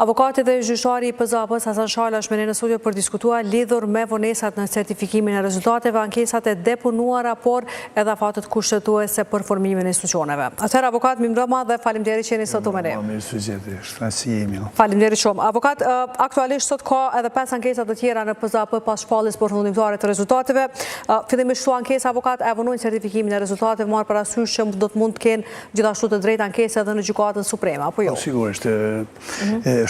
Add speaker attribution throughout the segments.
Speaker 1: Avokati dhe gjyqtari i PZAP-s Hasan Shala është me ne në studio për diskutuar lidhur me vonesat në certifikimin e rezultateve, ankesat e depunuara, por edhe afatet kushtetuese për formimin e institucioneve. Atëherë, avokat, mirëmbrëma dhe faleminderit që jeni sot me ne. Faleminderit shumë. Avokat, aktualisht sot ka edhe 5 ankesa të tjera në PZAP pas shpalljes përfundimtare të rezultateve. Fillimisht këto ankesa, avokat, e vonojnë certifikimin e rezultateve, marrë parasysh që do të mund të kenë gjithashtu të drejtë ankese edhe në Gjykatën Supreme, apo jo?
Speaker 2: Sigurisht,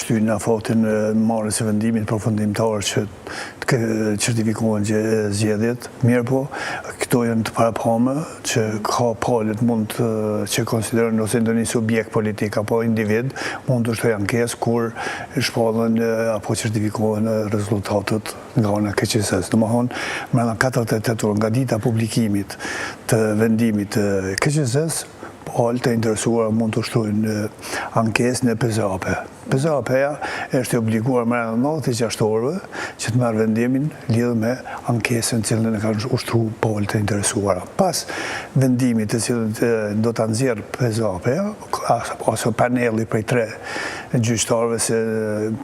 Speaker 2: shtyjnë në fatin marrës e vendimit përfundimtar që të certifikohen zgjedhjet. Mirë po, këto janë të parapame që ka palët mund që konsiderën ose ndonjë subjekt politik apo individ mund të shtojnë ankesë kur shpallën apo certifikohen rezultatet nga ana KQS-s. Domethënë, brenda 48 orë nga dita publikimit të vendimit të KQS-s, palët e interesuar mund të shtojnë ankesë në PZAP. PZAP-ja është obliguar brenda 96 orëve që të marrë vendimin lidhur me ankesën cilën e kanë ushtruar palët e interesuara. Pas vendimit të cilën do ta nxjerrë PZAP-ja ose paneli prej 3 gjyqtarëve, se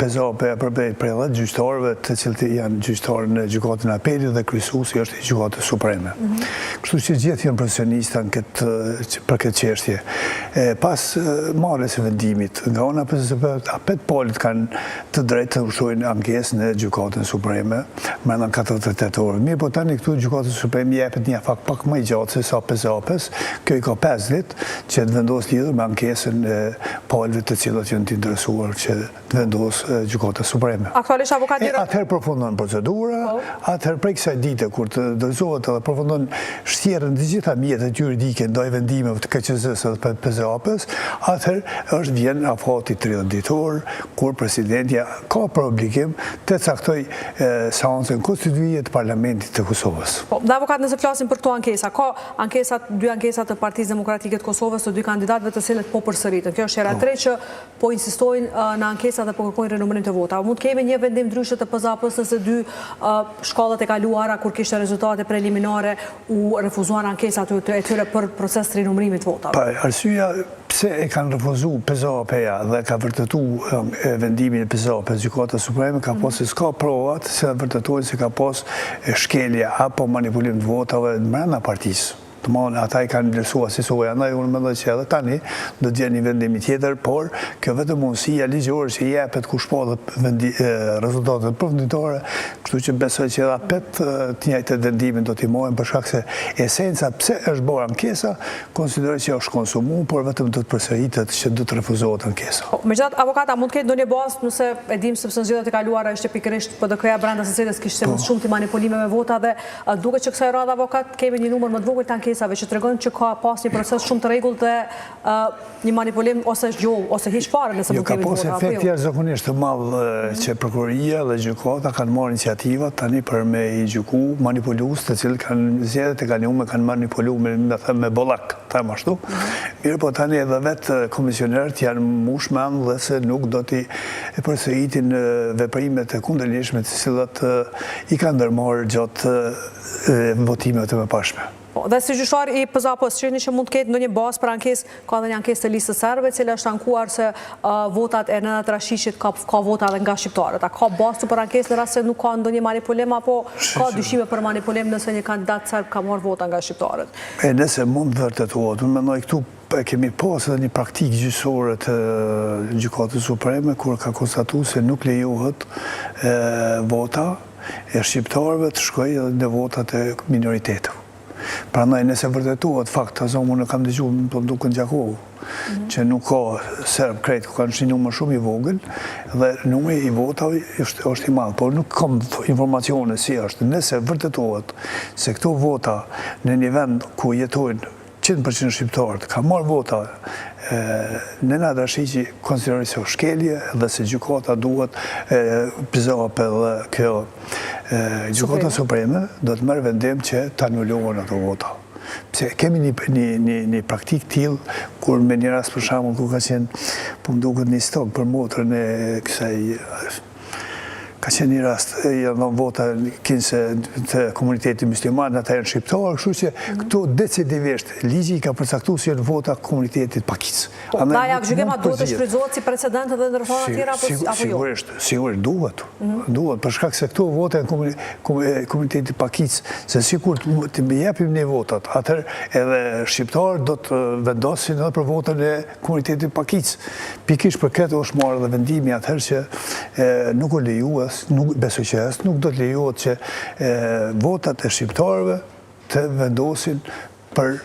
Speaker 2: PZAP-ja përmbet prej 10 gjyqtarëve të cilët janë gjyqtarë në Gjykatën e Apelit dhe kryesuesi është i Gjykatës Supreme. Kështu që gjithë janë profesionistë për këtë çështje. Pas marrjes së vendimit nga ana PZAP, apet palët kanë të drejtë të ushtojnë ankesë në Gjykatën Supreme brenda 48 orë. Mirë po tani këtu Gjykatës Supreme jepet një fakt pak më i gjatë se sa PZAP-s. Kjo i ka 5 ditë që të vendos lidhur me ankesën e palëve të cilat janë të interesuar që të vendos Gjykata Supreme.
Speaker 1: Aktualisht avokati
Speaker 2: atëherë përfundon procedura, atëherë prej kësaj dite kur të dorëzohet edhe përfundon shtjerrën të gjitha mjetet juridike ndaj vendimeve të KQS-s dhe PZAP-s, atëherë vjen afati 30 ditor, kur presidentja ka për obligim të caktoj seancën konstituie të Parlamentit të Kosovës.
Speaker 1: Dhe avokat, nëse flasim për këto ankesa, ka dy ankesat të Partisë Demokratike të Kosovës të dy kandidatëve të cilët po përsëritën. Kjo është hera e tretë që po insistojnë në ankesa dhe po kërkojnë renumërim të vota. Mund kemi një vendim ndryshe të PZAP-s nëse dy shkallët e kaluara kur kishte rezultate preliminare u refuzuan ankesat e tyre për proces të renumërimit të votave.
Speaker 2: Arsyeja pse e kanë refuzu PZAP-ja dhe ka vërtetu vendimin e PZAP-s Gjykata Supreme ka pas se s'ka provat se vërtetojnë se ka pas shkelje apo manipulim të votave brenda partisë. Ata i kanë vlerësuar si soja, ndaj unë mendoj që edhe tani do të jenë një vendim tjetër, por kjo vetëm mundësia ligjore që jepet ku shpallet rezultatet përfundimtare, kështu që besoj që edhe apet të njëjtat vendimin do t'i marrin për shkak se esenca pse është bërë ankesa, konsideroj që është konsumuar, por vetëm do të përsëritet që do të refuzohet ankesa.
Speaker 1: Megjithatë, avokata, mund të ketë ndonjë bazë nëse e dim sepse në zgjedhjet e kaluara ishte pikërisht PDK-ja brenda së cilës kishte më shumë të manipulime me vota dhe duket që kësaj radhe avokat kemi një numër më të vogël të ankesave që tregojnë që ka pas një proces shumë të rregullt dhe një manipulim ose zgjoll ose hiç fare nëse nuk kemi vota.
Speaker 2: Ka pas efekt jashtëzakonisht të madh që prokuroria dhe gjykata kanë marrë iniciativa tani për me i gjyku manipulues të cilët kanë zgjedhjet e kaluara kanë manipuluar me bollak, them ashtu. Mirë po tani edhe vetë komisionerët janë mend dhe se nuk do t'i përsëritin veprimet e kundërligjshme të cilat i kanë ndërmarrë gjatë votimeve të mëparshme.
Speaker 1: Dhe si gjyqtar i PZAP-s, shihni që mund të ketë ndonjë bazë për ankesë, ka edhe një ankesë të listës serbe, e cila është ankuar se votat e Nenad Rashishit ka vota edhe nga shqiptarët. A ka bazë për ankesë në rast se nuk ka ndonjë manipulim apo ka dyshime për manipulim nëse një kandidat serb ka marrë vota nga shqiptarët?
Speaker 2: Nëse mund vërtetohet, unë mendoj këtu kemi pas edhe një praktikë gjyqësore të Gjykatës Supreme kur ka konstatuar se nuk lejohet vota e shqiptarëve të shkojë në votat e minoritetëve. Prandaj nëse vërtetohet fakt, unë kam dëgjuar po duken gjakohu, që nuk ka serb krejt ku kanë një numër shumë i vogël dhe numri i votave është i madh, por nuk kam informacione si është. Nëse vërtetohet se këto vota në një vend ku jetojnë 100% shqiptarët ka marrë vota Nenad Rashiqi konsideroi se shkelje dhe se gjykata duhet PZAP dhe kjo Gjykata Supreme do të merr vendim që të anulohen ato vota. Pse kemi një praktikë tillë kur me një rast për shembull ku ka qenë po më duket një stok për motrën e kësaj ka qenë një rast, janë dhënë vota kinse të komuniteti musliman, ata janë shqiptarë, kështu që këto decisivisht ligji ka përcaktuar se janë vota komunitetit Pakicë.
Speaker 1: Na ja gjykema duhet të shfrytëzohet si precedent edhe në reforma tjera apo jo?
Speaker 2: Sigurisht duhet. Duhet për shkak se këto vota janë komunitetit Pakicë, se sikur të japim ne votat, atëherë edhe shqiptarët do të vendosin edhe për votën e komunitetit Pakicë. Pikërisht për këtë është marrë edhe vendimi atëherë që nuk u lejues, besoj që nuk do të lejohet që votat e shqiptarëve të vendosin për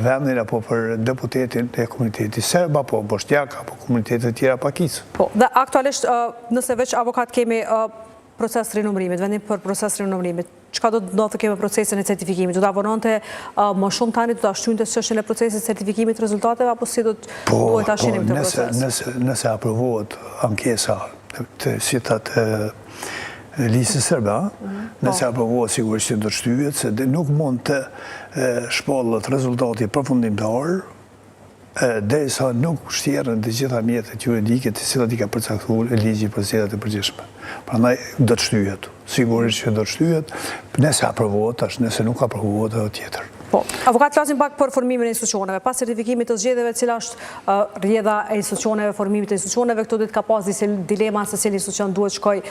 Speaker 2: vendin apo për deputetin e komunitetit serb apo bošnjak apo komunitetet tjera Pakicë.
Speaker 1: Po, dhe aktualisht nëse veç avokat kemi proces rinumërimit, vendim për proces rinumërimit, çka do të ndodhë të kemi procesin e certifikimit? Do të avononte më shumë tani, do të ashtuinte çështjen e procesit certifikimit rezultateve, apo si do të duhet ta shinim këtë proces?
Speaker 2: Nëse aprovohet ankesa të citat listës serbe, nëse aprovohet sigurisht do të shtyhet, se nuk mund të shpallet rezultati përfundimtar derisa nuk shtjerën të gjitha mjetet juridike të cilat i ka përcaktuar ligji për zgjedhjet e përgjithshme. Prandaj do të shtyhet. Sigurisht që do të shtyhet, nëse aprovohet, nëse nuk aprovohet edhe tjetër.
Speaker 1: Po, avokat flasim pak për formimin e institucioneve. Pas certifikimit të zgjedhjeve, cila është rrjedha e institucioneve, formimit e institucioneve, këto ditë ka pas disa dilema se cili institucion duhet shkoj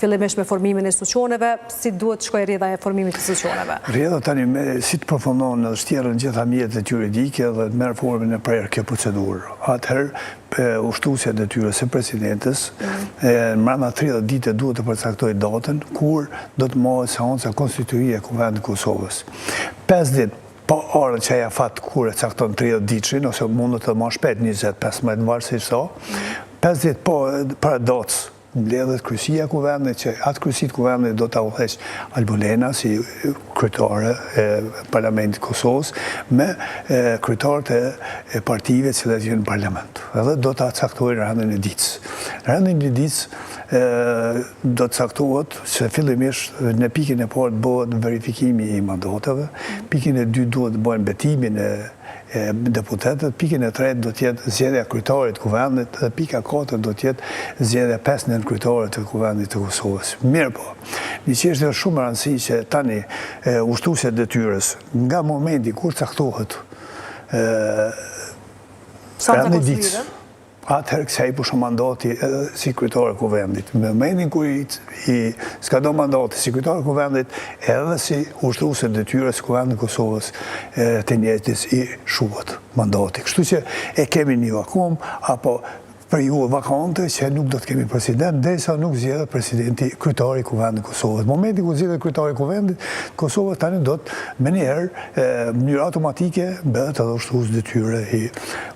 Speaker 1: fillimisht me formimin e institucioneve, si duhet shkoj rrjedha e formimit të institucioneve?
Speaker 2: Rrjedha tani si të përfundon edhe shtjerën gjitha mjetet juridike dhe të merr formën e prerë kjo procedurë. Atëherë ushtuesja e detyrës së presidentes brenda 30 ditë duhet të përcaktojë datën kur do të marrë seanca konstituie e Kuvendit të Kosovës. 5 ditë po orën që aja fatë kur e cakton 30 ditëshin, ose mundet të ma shpet 25 varësisht sa, 5 ditë po para datës mbledhet kryesia e Kuvendit, që atë kryesit Kuvendit do të udhëheq Albulena si kryetare e Parlamentit Kosovës me kryetarët e partive që jenë në parlament. Edhe do të caktojnë rendin e ditës. Rendin e ditës do të caktohet se fillimisht në pikën e parë bëhet verifikimi i mandateve, pikën e dytë duhet të bëjnë betimin e deputetët, pikën e tretë do t'jetë zgjedhja e kryetarit të Kuvendit dhe pika 4 do t'jetë zgjedhja 5 nën kryetarit të Kuvendit të Kosovës. Mirë po, një çështje është shumë e rëndësishme që tani ushtuesja e detyrës nga momenti kur caktohet rendi i ditës, atëherë kësaj pushon mandati si kryetar i Kuvendit. Në momentin kur i skadon mandati si kryetar i Kuvendit, edhe si ushtues e detyrës së Kuvendit të Kosovës të njëjtës i shuhet mandati. Kështu që e kemi një vakum apo periudhë vakante që nuk do të kemi president derisa nuk zgjedhet presidenti kryetari i Kuvendit të Kosovës. Në momentin kur zgjedhet kryetari i Kuvendit të Kosovës tani do të menjëherë në mënyrë automatike bëhet edhe ushtues detyre i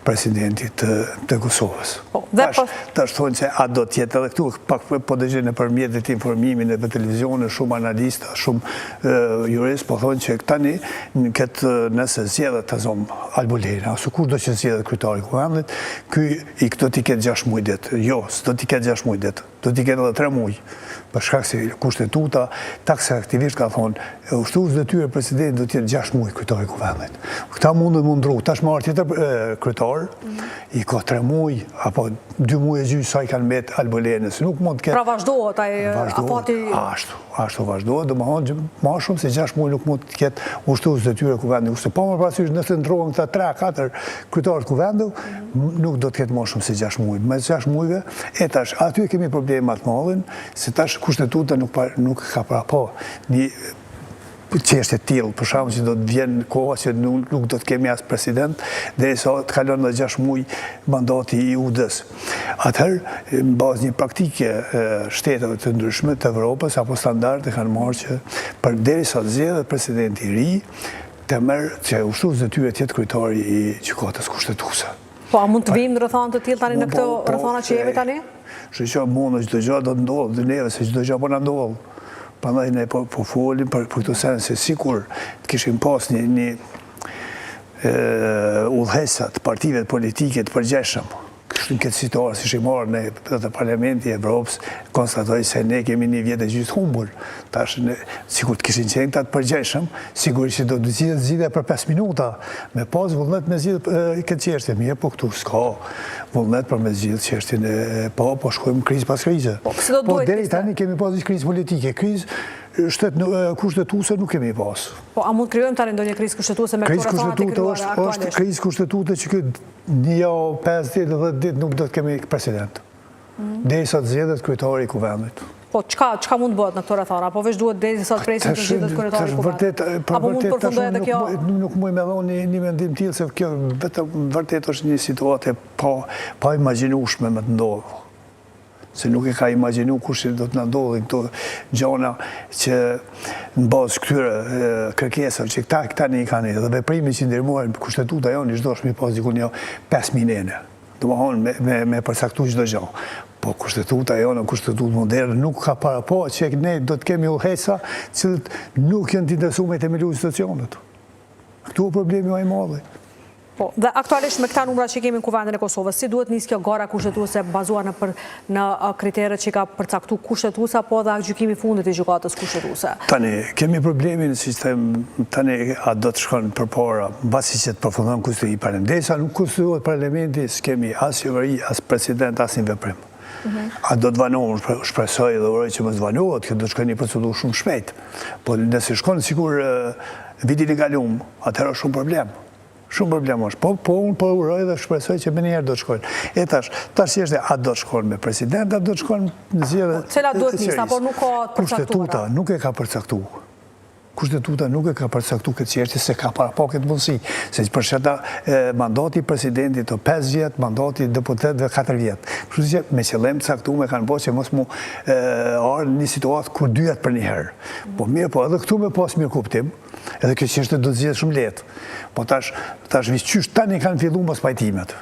Speaker 2: presidentit të Kosovës. Tash thonë se a do të jetë edhe këtu pak po dëgjoj nëpër mjetet informimin e televizionit shumë analistë, shumë juristë po thonë që tani nëse zgjedhet të zom Albulena ose kur do të zgjedhet kryetari i Kuvendit, ky i këto tiket 6 muaj ditë. Jo, s'do t'i ketë 6 muaj ditë. Do t'i ketë edhe 3 muaj. Për shkak se kushtetuta, taksa aktivisht ka thonë, ushtues detyre presidentit do t'jetë 6 muaj kryetari i Kuvendit. Këta mundet mundru. Tash marrë tjetër kryetar, i ka 3 muaj, apo 2 muaj e gjysmë sa i kanë mbet Albulenës. Nuk mund të ketë.
Speaker 1: Pra vazhdohet ai afati.
Speaker 2: Ashtu vazhdohet, domethënë më shumë se 6 muaj nuk mund të ketë ushtues detyre Kuvendit. Kurse po më parasysh nëse ndrohen këta 3-4 kryetarë të Kuvendit, nuk do të ketë më shumë se 6 muaj. Me 6 muajve, tash aty kemi problemat të mëdha, se tash kushtetuta nuk ka para po një çështje të tillë, për shkak që do të vjen koha që nuk do të kemi as president derisa të kalon edhe 6 muaj mandati i UD-s. Atëherë në bazë një praktike shteteve të ndryshme të Evropës apo standarde kanë marrë që përderisa të zgjedhet presidenti i ri, të merr që ushtues detyre të jetë kryetari i gjykatës kushtetuese.
Speaker 1: Po, a mund të vim në rrethana të tillë tani në këto rrethana që jemi tani?
Speaker 2: Që mund çdo gjë do të ndodhë, dhe neve se çdo gjë po na ndodh. Prandaj ne po folim për këtë sens se sikur të kishim pas një udhëheqësa të partive politike të përgjithshëm, në këtë situatë, si shimorë në Parlamenti e Evropës, konstatoj se ne kemi një vjetë e gjithë humbur. Tash, sikur të kishin qenë të përgjeshëm, sigurisht që do të zgjidhe për 5 minuta, me pas vullnet me zgjidhe këtë qeshtje. Mirë, po këtu s'ka vullnet për me zgjidhe qeshtjen po shkojmë krizë pas krizë. Po deri tani kemi pas një krizë politike, krizë kushtetuese nuk kemi pas.
Speaker 1: Po, a mund krijojmë tani ndonjë krizë kushtetuese me këto reformat e krijuara aktualisht?
Speaker 2: Është krizë kushtetuese që këtë 5 ditë, 10 ditë nuk do të kemi president. Derisa të zgjedhet kryetari i kuvendit.
Speaker 1: Po, çka mund bëhet në këto rrethana? Apo veç duhet derisa të presim të zgjedhet kryetari i kuvendit? Apo mund të përfundojë edhe kjo?
Speaker 2: Nuk muj me dhonë një mendim tillë se kjo vërtet është një situatë pa imagjinueshme me të ndodhur. Se nuk e ka imaginu kush do të ndodhin këto gjona që në bazë këtyre kërkesave që këta ne i kanë dhe veprimet që ndërmuar kushtetuta jonë çdo shmi pas diku një 5.000 nene. Domethënë me përcaktuar çdo gjë. Po kushtetuta jonë, kushtetutë moderne nuk ka para po që ne do të kemi udhëheca që nuk janë të interesuar me themelu institucionet. Këtu është problemi më i madh.
Speaker 1: Po, dhe aktualisht me këta numra që kemi në kuvendin e Kosovës, si duhet nisë kjo gara kushtetuese bazuar në kriteret që ka përcaktu kushtetuesa, po dhe gjykimi fundit i gjykatës kushtetuese?
Speaker 2: Tani, kemi problemin si sistem, tani a do të shkon përpara, basi që të përfundon kushteti i parlamentit. Derisa nuk kushtohet parlamenti, s'kemi as qeveri, as president, as një veprim. A do të vanohen, shpresoj dhe uroj që më të vanohet, kjo do të shkon një procedurë shumë shpejt. Po nëse shkon sikur vitin e kalum, atëherë është shumë problem. Shumë problem është. Po unë po uroj dhe shpresoj që me njerë do të shkojnë. E tash është a do të shkojnë me president, a do të shkojnë në zgjedhje.
Speaker 1: Cila duhet nisë, apo nuk ka përcaktuar?
Speaker 2: Kushtetuta nuk e ka përcaktuar. Kushtetuta nuk e ka përcaktuar këtë çështje se ka para po këtë mundësi. Se për shkak mandati i presidentit të 5 vjet, mandati i deputetëve 4 vjet. Kështu që me qëllim të caktuar kanë bërë që mos mu ardhë një situatë kur dyat për një herë. Po mirë, po edhe këtu me pas mirë kuptim, edhe kjo çështje do të zgjidhet shumë lehtë. Po tash qysh tani kanë filluar mos pajtimet.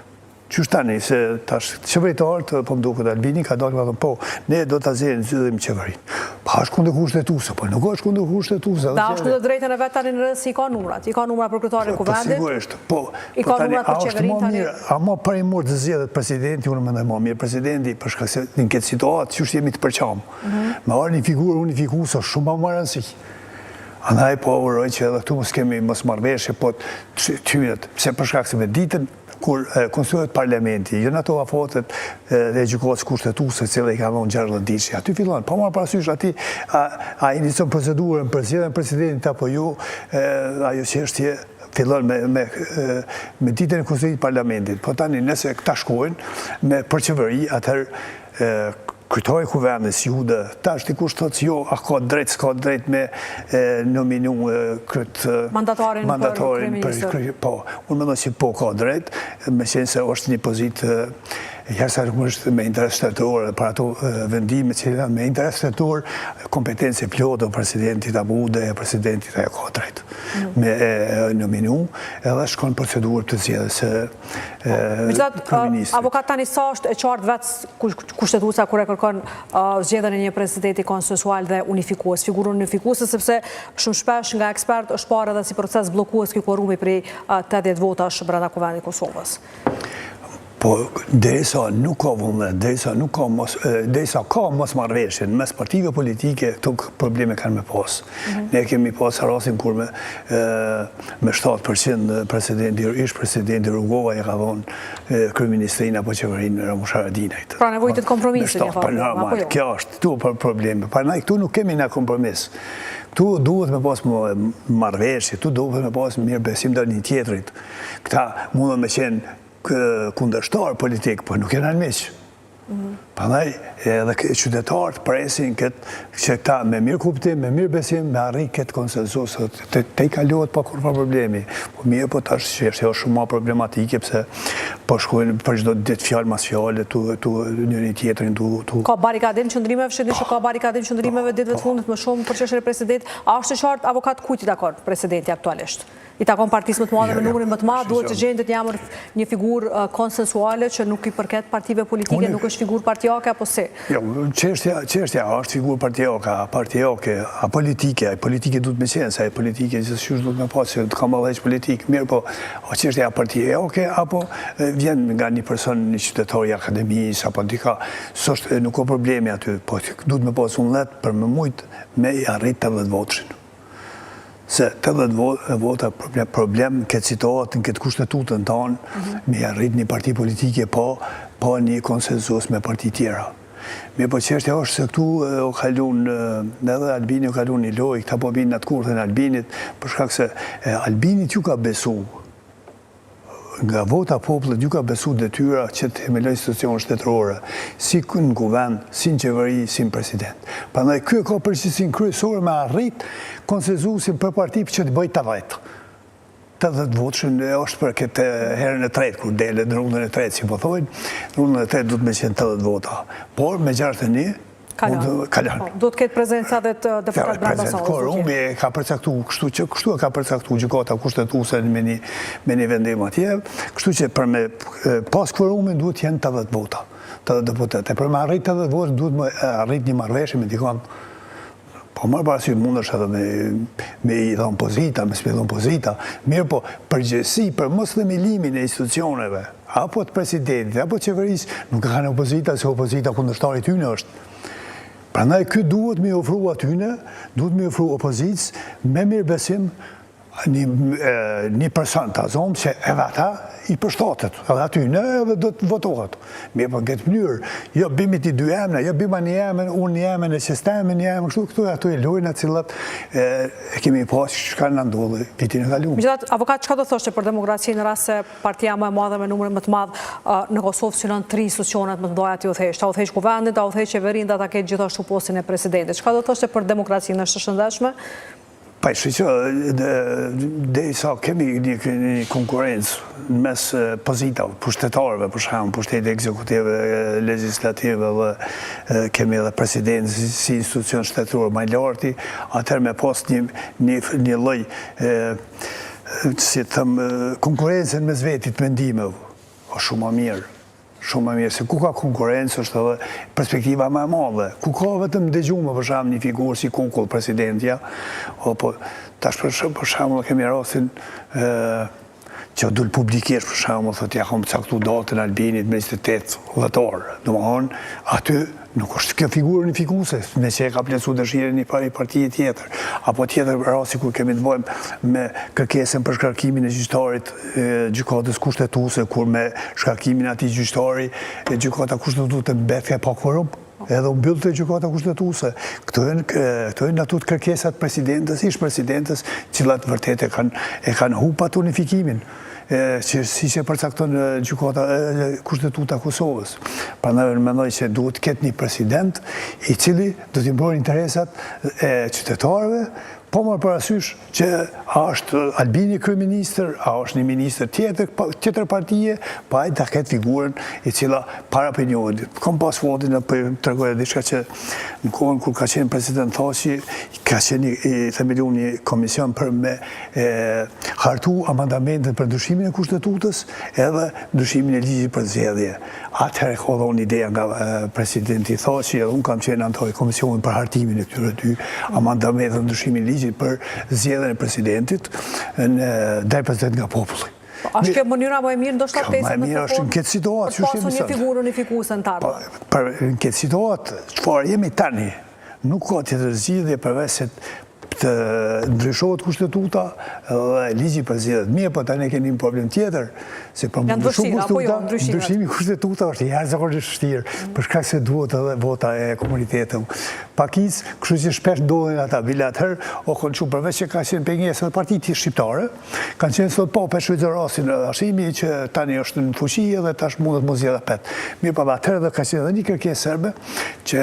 Speaker 2: Qysh tani se tash qeveritarët, po më duket Albini ka dalë thonë po, ne do ta zgjidhim qeverinë. Pa është kundër kushtetuese, po nuk është kundër kushtetuese.
Speaker 1: Da është kundër drejtën e vet tani në rreth si ka numrat. I ka numra për kryetarin e kuvendit.
Speaker 2: Sigurisht, po.
Speaker 1: I ka numrat për qeverinë tani.
Speaker 2: A më parimor të zgjedhet presidenti, unë mendoj më mirë presidenti për shkak se në këtë situatë çu jemi të përçam. Me marrë një figurë unifikuese shumë më rëndësi. Andaj po uroj që edhe këtu mos marrëveshje, po tyret, pse për shkak se me ditën kur konstituohet parlamenti, jënë ato afatet dhe gjykatës kushtetuese, e cila i ka dhënë 60 ditë. Aty fillon, pa marrë parasysh aty a inicion procedurën për zgjedhjen e presidentit apo jo, ajo çështje fillon me ditën e konstituimit të parlamentit. Po tani nëse këta shkojnë për qeveri, atëherë kryetari i kuvendit Jude, tash dikush thotë jo, a ka drejt, s'ka drejt me nominu
Speaker 1: mandatarin për
Speaker 2: po, unë mendoj që po ka drejt, me qenë se është një pozitë jashtëzakonisht me interes shtetëror, për ato vendime që janë me interes shtetëror, kompetencë plotë e presidentit Abude e presidentit ajo ka drejt me nominu, edhe shkon procedurë të zgjedhjes së kryeministit.
Speaker 1: Avokat tani sa është e qartë vetë kushtetuesa kur e kërkon zgjedhjen e një presidenti konsensual dhe unifikues, figurën unifikuese, sepse shumë shpesh nga ekspert është parë edhe si proces bllokues ky korrumi prej 80 votash brenda kuvendit të Kosovës.
Speaker 2: Po, derisa nuk ka vullnet, derisa ka mosmarrëveshje mes partive politike, këto probleme kanë me pas. Ne kemi pas rastin kur me 7% ish presidenti Rugova e ka dhënë kryeministrinë apo qeverinë Ramush Haradinajt.
Speaker 1: Pra nevojë të kompromisit një farë.
Speaker 2: Kjo është, këtu për probleme. Prandaj këtu nuk kemi na kompromis. Këtu duhet me pas marrëveshje, këtu duhet me pas mirëbesim ndaj një tjetrit. Këta mundën me qenë kundërshtar politik, po nuk janë miq. Prandaj edhe qytetarët presin që këta me mirë kuptim, me mirë besim, me arrit këtë konsensus, te i kalohet pa kurrë problemi. Po mirë, po tash është shumë më problematike pse po shkojnë për çdo ditë fjalë mas fjale tu njëri tjetrin tu.
Speaker 1: Ka barikadim qëndrimeve, shëndet që ka barikadim qëndrimeve ditëve të fundit më shumë për çështjen e presidentit. A është e qartë avokat kujt i takon presidenti aktualisht? I takon partisë më të madhe me numrin më të madh, duhet të gjendet një figurë konsensuale që nuk i përket partive politike, nuk është figurë parti partijake apo si?
Speaker 2: Jo, çështja është figurë partijake, a politike duhet me qenë, sa e politike gjithëshysh duhet me pasë që të kam vallëheq politik, mirë po, a çështja partijake, apo vjen nga një person, një qytetar i akademisë, apo dika, nuk ka problemi aty, po duhet me pasë unë letë për më mujtë me i arrit 80 votëshin. Se 80 vota problem këtë situatë, në këtë kushtetutën tonë, me arrit një parti politike pa një konsensus me parti tjera. Me po çështja është se këtu o kalun, edhe Albini o kalun një lojë, këta po vinë në atë kurthën Albinit, për shkak se Albinit ju ka besu, nga vota popullit ju ka besu detyra që të themeloj institucion shtetërore, si në guvern, si në qeveri, si në president. Prandaj kjo ka përgjegjësinë kryesore me arrit konsensusin për parti që të bëjë 80 votëshin është për këtë herën e tretë, kur dele në rundën e tretë, si po thojnë, rundën e tretë du të me qenë 80 vota. Por me 61, kalan.
Speaker 1: Do të ketë prezenca dhe të deputat brenda salës.
Speaker 2: Korumi ka përcaktu, kështu e ka përcaktu gjykata kushtetuese me një vendim atje, kështu që për me pas korumin duhet jenë 80 vota, 80 deputet. E për me arrit 80 vota duhet me arrit një marrëveshje me dikon. Po marë parasysh mund është edhe me i dhënë pozita, me s'me dhënë pozita, mirë po përgjësi për mos themelimin e institucioneve, apo të presidentit, apo qeverisë, nuk ka në opozita, se opozita kundërshtarit tyne është. Prandaj këtë duhet me ofru atyne, duhet me ofru opozitës, me mirë besim, një person të azomë që edhe ata i përshtatet, edhe atyne edhe do të votohet. Mirë për këtë mënyrë, jo bimit i dy emne, jo bima një emen, unë një emen, e sistemi një emen, kështu këtu e ato e lojnë atë cilat e kemi pasë që ka në ndodhe vitin e kaluar.
Speaker 1: Megjithatë, avokat, çka do thoshte për demokraci në rast se partia më e madhe me numrin më të madh në Kosovë synon 3 institucionet më të mëdha të udhëheq, ta udhëheq kuvendin, ta udhëheq qeverinë, ta ketë gjithashtu postin e presidentit. Çka do thoshte për demokracinë, është e shëndetshme?
Speaker 2: Pa ishte që dhe i sa kemi një konkurencë në mes pozitave, pushtetarëve, për shkakun, pushtete ekzekutive, legislative dhe kemi edhe presidentin si institucion shtetëror më i lartë, atëherë me pas një lloj si thëm konkurencën mes vetit mendimeve, është shumë më mirë. Shumë më mirë, se ku ka konkurencë është edhe perspektiva më e madhe. Ku ka vetëm dëgjume për shembull një figurë si Kukull, presidentja, apo tash për shembull kemi rastin që dul publikisht për shembull thotë ja kam caktuar datën Albinit me 28 dhjetor. Domthonë aty nuk është kjo figurë unifikuese, me që e ka plesu dëshirën një partije tjetër, apo tjetër rasti kur kemi të bëjmë me kërkesën për shkarkimin e gjyqtarit gjykatës kushtetuese, kur me shkarkimin e atij gjyqtari gjykata kushtetuese mbet pa kvorum, edhe u mbyll te gjykata kushtetuese. Këto janë ato kërkesat presidentës, ish presidentës, cilat vërtet e kanë hupat unifikimin. Që si që përcakton gjykata kushtetuta Kosovës. Prandaj mendoj që duhet ketë një president i cili do t'i mbrojë interesat e qytetarëve, po marrë parasysh që a është Albini kryeministër, a është një ministër tjetër partije, pa ai ta ketë figurën i cila para periudhit. Kam pas votin për tregoja diçka që në kohën kur ka qenë president Thaçi, ka qenë i themeluar një komision për me hartu amandamentet për ndryshimin e kushtetutës edhe ndryshimin e ligjit për zgjedhje. Atëherë ka dhënë ideja nga presidenti Thaçi, edhe unë kam qenë antar i komisionit për hartimin e këtyre dy amandamente ndryshimin e ligjit për zgjedhjen e presidentit ndaj president nga populli.
Speaker 1: Është kjo mënyra më e mirë ndoshta pesë
Speaker 2: në mirë është në këtë situatë,
Speaker 1: për pasur një figurë unifikuese në tarë.
Speaker 2: Në këtë situatë, çfarë jemi tani, nuk ka tjetër zgjidhje përveç se të ndryshohet kushtetuta dhe ligji për zgjedhjet. Mirë, po tani kemi një problem tjetër, se për ndryshimi kushtetuta është jashtëzakonisht vështirë, për shkak se duhet edhe vota e komunitetit. Pakicë, kështu që shpesh ndodhin ata bilater, o kanë qenë përveç që ka qenë pengesë dhe partitë shqiptare, kanë qenë sot po për shfrytëzoj rastin e Hashimi që tani është në fuqi dhe tash mundet mos zgjedhet pet. Mirë, po atëherë dhe ka qenë edhe një kërkesë serbe që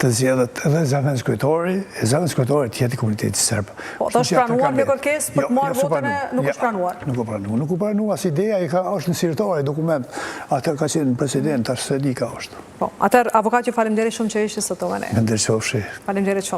Speaker 2: të zgjedhet edhe Zavend Skujtori, e Zavend Skujtori të jetë komuniteti serb.
Speaker 1: Po, të është pranuar me kërkesë për të marrë votën e nuk është pranuar.
Speaker 2: Nuk u pranuar, as ideja është në sirtare, dokument, atër ka qenë president, tash se di ka është.
Speaker 1: Po, atër, avokat, ju faleminderit shumë që ishte sot me ne.
Speaker 2: Faleminderit shumë.
Speaker 1: Faleminderit shumë.